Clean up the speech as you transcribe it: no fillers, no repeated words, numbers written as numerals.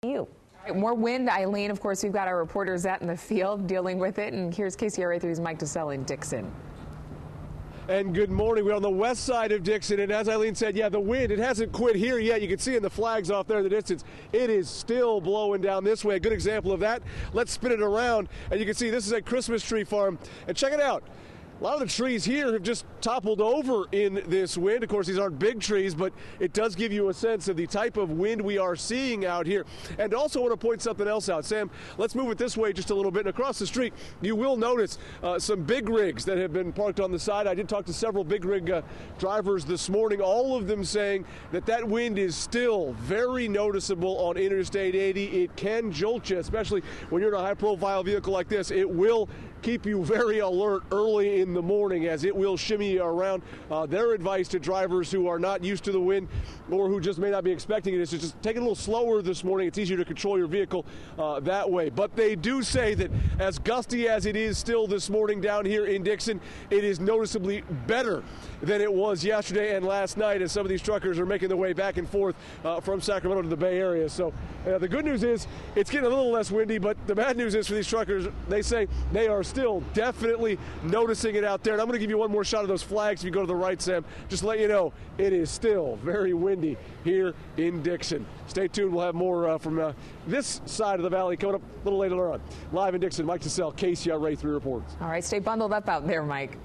You. More wind, Eileen. Of course, we've got our reporter Zet in the field dealing with it. And here's KCRA 3's Mike DeSelle in Dixon. And good morning. We're on the west side of Dixon, and as Eileen said, yeah, the wind, it hasn't quit here yet. You can see in the flags off there in the distance, it is still blowing down this way. A good example of that. Let's spin it around, and you can see this is a Christmas tree farm. And check it out. A lot of the trees here have just toppled over in this wind. Of course, these aren't big trees, but it does give you a sense of the type of wind we are seeing out here. And also want to point something else out. Sam, let's move it this way just a little bit. And across the street, you will notice some big rigs that have been parked on the side. I did talk to several big rig drivers this morning, all of them saying that that wind is still very noticeable on Interstate 80. It can jolt you, especially when you're in a high-profile vehicle like this. It will keep you very alert early in the morning as it will shimmy you around. Their advice to drivers who are not used to the wind or who just may not be expecting it is to just take it a little slower this morning. It's easier to control your vehicle that way. But they do say that as gusty as it is still this morning down here in Dixon, it is noticeably better than it was yesterday and last night as some of these truckers are making their way back and forth from Sacramento to the Bay Area. So the good news is it's getting a little less windy, but the bad news is for these truckers, they say they are still definitely noticing it out there. And I'm going to give you one more shot of those flags if you go to the right, Sam. Just to let you know, it is still very windy here in Dixon. Stay tuned. We'll have more from this side of the valley coming up a little later on. Live in Dixon, Mike DeSelle, KCRA 3 reports. All right, stay bundled up out there, Mike.